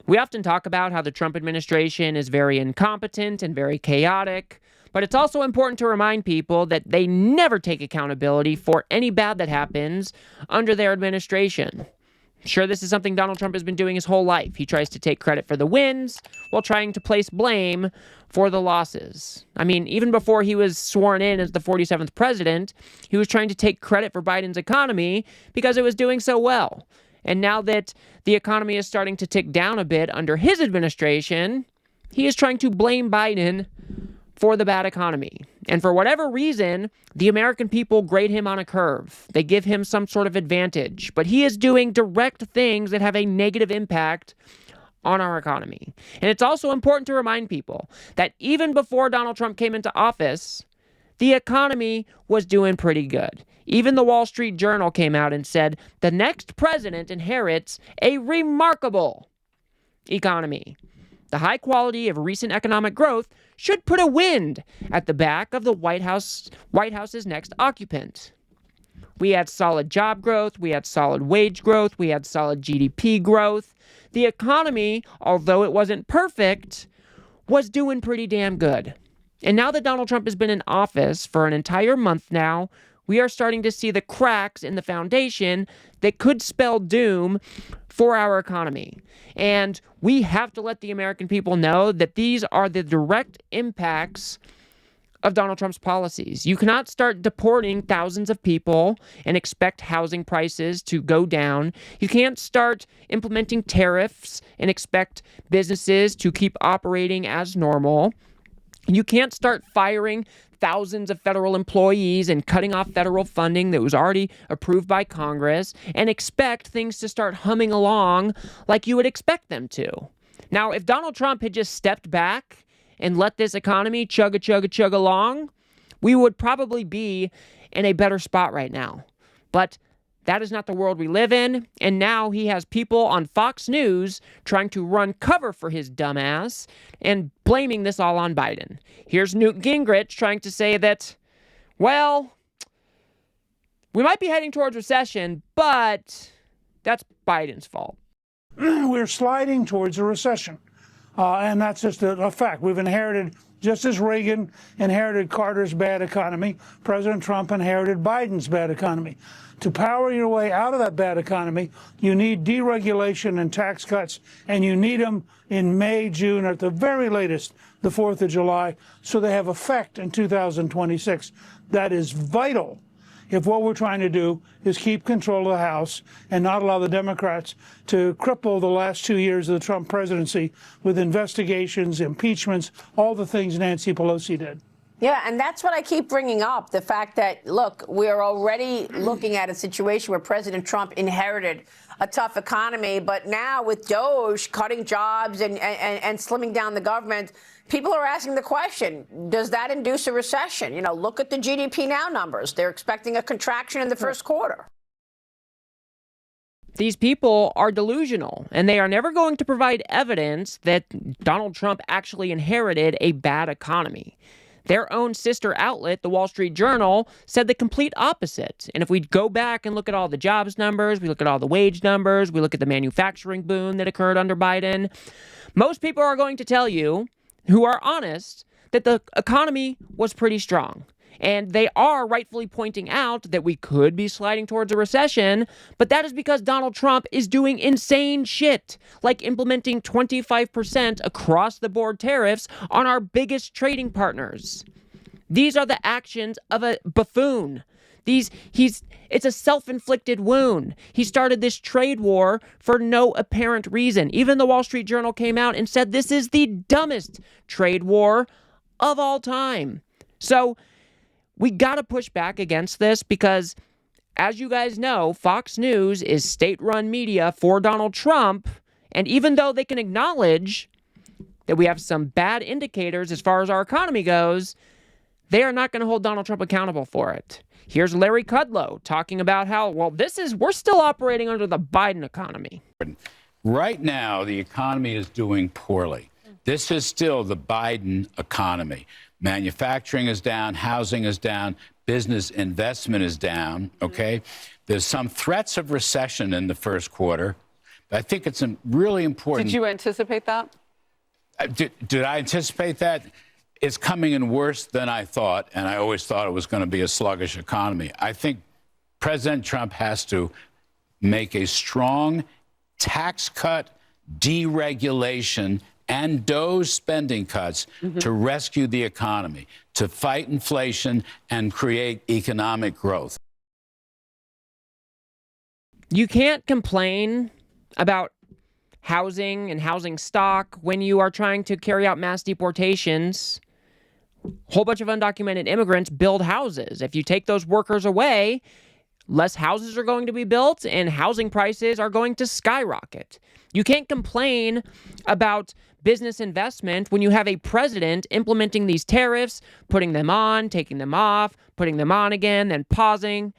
We often talk about how the Trump administration is very incompetent and very chaotic, but it's also important to remind people that they never take accountability for any bad that happens under their administration. Sure, this is something Donald Trump has been doing his whole life. He tries to take credit for the wins while trying to place blame for the losses. I mean, even before he was sworn in as the 47th president, he was trying to take credit for Biden's economy because it was doing so well. And now that the economy is starting to tick down a bit under his administration, he is trying to blame Biden for the bad economy. And for whatever reason, the American people grade him on a curve. They give him some sort of advantage. But he is doing direct things that have a negative impact on our economy. And it's also important to remind people that even before Donald Trump came into office, the economy was doing pretty good. Even the Wall Street Journal came out and said the next president inherits a remarkable economy. The high quality of recent economic growth should put a wind at the back of the White House's next occupant. We had solid job growth, we had solid wage growth, we had solid GDP growth. The economy, although it wasn't perfect, was doing pretty damn good. And now that Donald Trump has been in office for an entire month now, we are starting to see the cracks in the foundation that could spell doom for our economy. And we have to let the American people know that these are the direct impacts of Donald Trump's policies. You cannot start deporting thousands of people and expect housing prices to go down. You can't start implementing tariffs and expect businesses to keep operating as normal. You can't start firing thousands of federal employees and cutting off federal funding that was already approved by Congress and expect things to start humming along like you would expect them to. Now, if Donald Trump had just stepped back and let this economy chug along, we would probably be in a better spot right now. But that is not the world we live in, and now he has people on Fox News trying to run cover for his dumbass and blaming this all on Biden. Here's Newt Gingrich trying to say that, well, we might be heading towards recession, but that's Biden's fault. We're sliding towards a recession, and that's just a fact. We've inherited, just as Reagan inherited Carter's bad economy, President Trump inherited Biden's bad economy. To power your way out of that bad economy, you need deregulation and tax cuts, and you need them in May, June, or at the very latest, the 4th of July, so they have effect in 2026. That is vital if what we're trying to do is keep control of the House and not allow the Democrats to cripple the last 2 years of the Trump presidency with investigations, impeachments, all the things Nancy Pelosi did. Yeah, and that's what I keep bringing up, the fact that, look, we're already looking at a situation where President Trump inherited a tough economy, but now with DOGE cutting jobs and slimming down the government, people are asking the question, does that induce a recession? You know, look at the GDP Now numbers. They're expecting a contraction in the first quarter. These people are delusional, and they are never going to provide evidence that Donald Trump actually inherited a bad economy. Their own sister outlet, the Wall Street Journal, said the complete opposite. And if we go back and look at all the jobs numbers, we look at all the wage numbers, we look at the manufacturing boom that occurred under Biden, most people are going to tell you, who are honest, that the economy was pretty strong. And they are rightfully pointing out that we could be sliding towards a recession, but that is because Donald Trump is doing insane shit, like implementing 25% across-the-board tariffs on our biggest trading partners. These are the actions of a buffoon. It's a self-inflicted wound. He started this trade war for no apparent reason. Even the Wall Street Journal came out and said this is the dumbest trade war of all time. So we got to push back against this because, as you guys know, Fox News is state-run media for Donald Trump, and even though they can acknowledge that we have some bad indicators as far as our economy goes, they are not going to hold Donald Trump accountable for it. Here's Larry Kudlow talking about how, well, we're still operating under the Biden economy. Right now, the economy is doing poorly. This is still the Biden economy. Manufacturing is down, housing is down, business investment is down, okay? There's some threats of recession in the first quarter, I think it's really important. Did you anticipate that? Did I anticipate that? It's coming in worse than I thought, and I always thought it was going to be a sluggish economy. I think President Trump has to make a strong tax cut, deregulation, and those spending cuts to rescue the economy, to fight inflation and create economic growth. You can't complain about housing and housing stock when you are trying to carry out mass deportations. A whole bunch of undocumented immigrants build houses. If you take those workers away, less houses are going to be built and housing prices are going to skyrocket. You can't complain about business investment when you have a president implementing these tariffs, putting them on, taking them off, putting them on again, then pausing.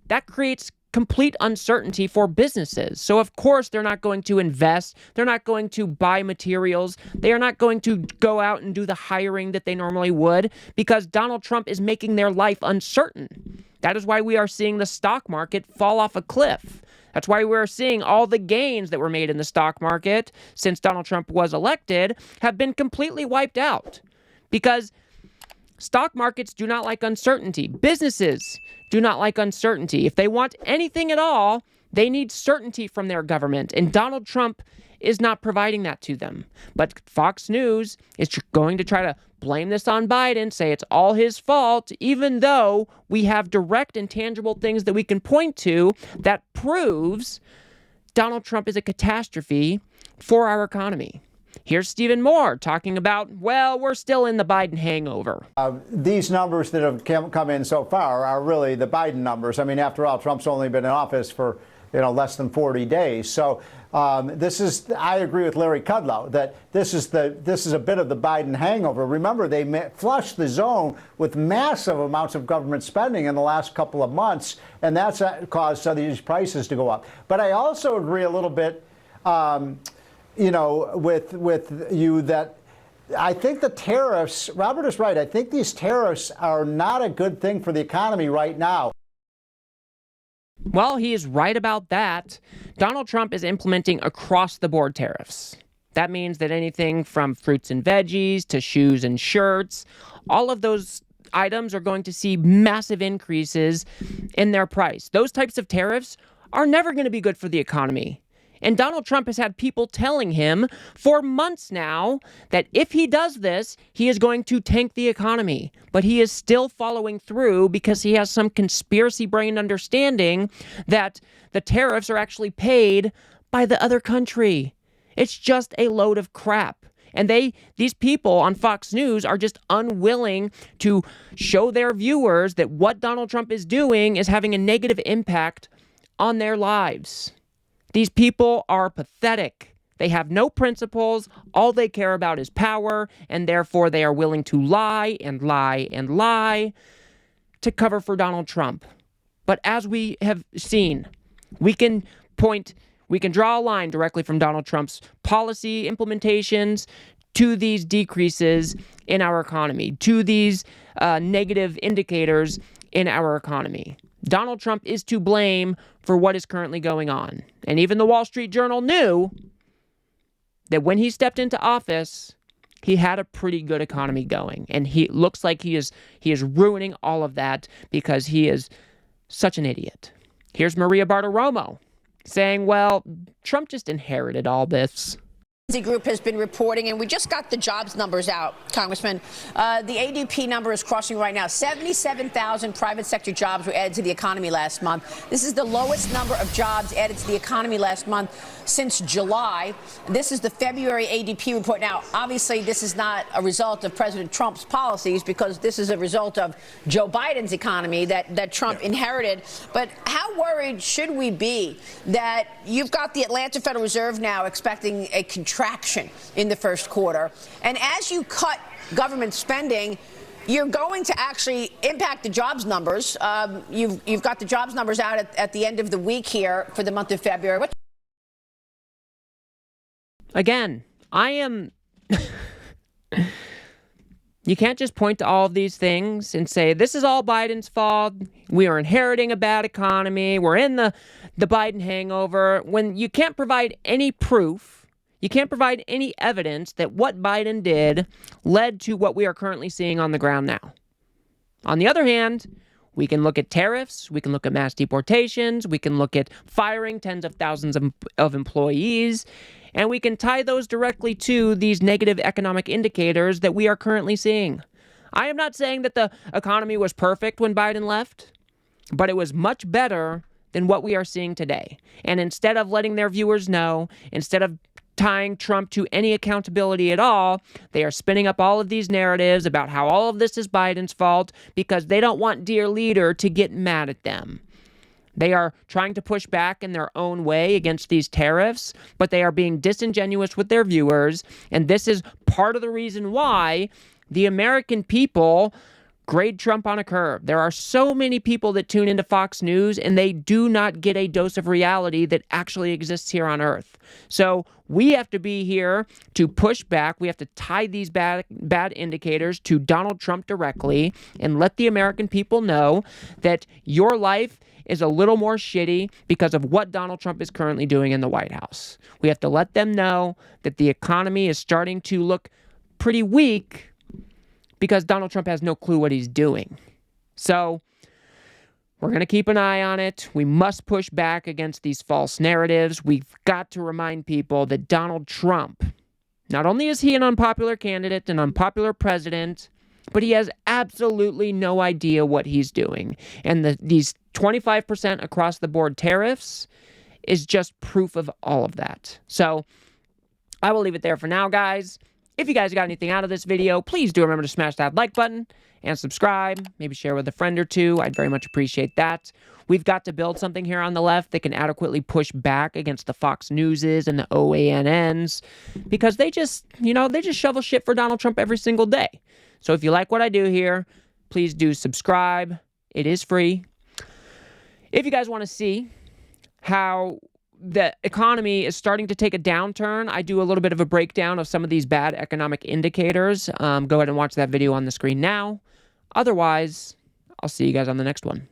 That creates complete uncertainty for businesses. So of course they're not going to invest. They're not going to buy materials. They are not going to go out and do the hiring that they normally would because Donald Trump is making their life uncertain. That is why we are seeing the stock market fall off a cliff. That's why we're seeing all the gains that were made in the stock market since Donald Trump was elected have been completely wiped out because stock markets do not like uncertainty. Businesses do not like uncertainty. If they want anything at all, they need certainty from their government. And Donald Trump is not providing that to them. But Fox News is going to try to blame this on Biden, say it's all his fault, even though we have direct and tangible things that we can point to that proves Donald Trump is a catastrophe for our economy. Here's Stephen Moore talking about, well, we're still in the Biden hangover. These numbers that have come in so far are really the Biden numbers. I mean, after all, Trump's only been in office for less than 40 days. So I agree with Larry Kudlow that this is a bit of the Biden hangover. Remember, they flushed the zone with massive amounts of government spending in the last couple of months, and that's caused some of these prices to go up. But I also agree a little bit, with you that I think the tariffs, Robert is right. I think these tariffs are not a good thing for the economy right now. Well, he is right about that. Donald Trump is implementing across-the-board tariffs. That means that anything from fruits and veggies to shoes and shirts, all of those items are going to see massive increases in their price. Those types of tariffs are never going to be good for the economy. And Donald Trump has had people telling him for months now that if he does this, he is going to tank the economy. But he is still following through because he has some conspiracy brain understanding that the tariffs are actually paid by the other country. It's just a load of crap. And these people on Fox News are just unwilling to show their viewers that what Donald Trump is doing is having a negative impact on their lives. These people are pathetic. They have no principles. All they care about is power, and therefore they are willing to lie and lie and lie to cover for Donald Trump. But as we have seen, we can draw a line directly from Donald Trump's policy implementations to these decreases in our economy, to these negative indicators in our economy. Donald Trump is to blame for what is currently going on. And even the Wall Street Journal knew that when he stepped into office, he had a pretty good economy going. And he looks like he is ruining all of that because he is such an idiot. Here's Maria Bartiromo saying, well, Trump just inherited all this. Group has been reporting, and we just got the jobs numbers out, Congressman. The ADP number is crossing right now. 77,000 private sector jobs were added to the economy last month. This is the lowest number of jobs added to the economy last month since July. This is the February ADP report. Now, obviously, this is not a result of President Trump's policies because this is a result of Joe Biden's economy that Trump inherited. But how worried should we be that you've got the Atlanta Federal Reserve now expecting a contraction in the first quarter, and as you cut government spending, you're going to actually impact the jobs numbers. You've got the jobs numbers out at the end of the week here for the month of February. Again, I am You can't just point to all of these things and say, this is all Biden's fault. We are inheriting a bad economy. We're in the Biden hangover. When you can't provide any proof, you can't provide any evidence that what Biden did led to what we are currently seeing on the ground now. On the other hand, we can look at tariffs. We can look at mass deportations. We can look at firing tens of thousands of employees. And we can tie those directly to these negative economic indicators that we are currently seeing. I am not saying that the economy was perfect when Biden left, but it was much better than what we are seeing today. And instead of letting their viewers know, instead of tying Trump to any accountability at all, they are spinning up all of these narratives about how all of this is Biden's fault because they don't want dear leader to get mad at them. They are trying to push back in their own way against these tariffs, but they are being disingenuous with their viewers. And this is part of the reason why the American people grade Trump on a curve. There are so many people that tune into Fox News, and they do not get a dose of reality that actually exists here on Earth. So we have to be here to push back. We have to tie these bad indicators to Donald Trump directly and let the American people know that your life is a little more shitty because of what Donald Trump is currently doing in the White House. We have to let them know that the economy is starting to look pretty weak because Donald Trump has no clue what he's doing. So we're going to keep an eye on it. We must push back against these false narratives. We've got to remind people that Donald Trump, not only is he an unpopular candidate, an unpopular president, but he has absolutely no idea what he's doing. And these 25% across the board tariffs is just proof of all of that. So I will leave it there for now, guys. If you guys got anything out of this video, please do remember to smash that like button and subscribe. Maybe share with a friend or two. I'd very much appreciate that. We've got to build something here on the left that can adequately push back against the Fox Newses and the OANNs because they just shovel shit for Donald Trump every single day. So if you like what I do here, please do subscribe. It is free. If you guys want to see how the economy is starting to take a downturn, I do a little bit of a breakdown of some of these bad economic indicators. Go ahead and watch that video on the screen now. Otherwise, I'll see you guys on the next one.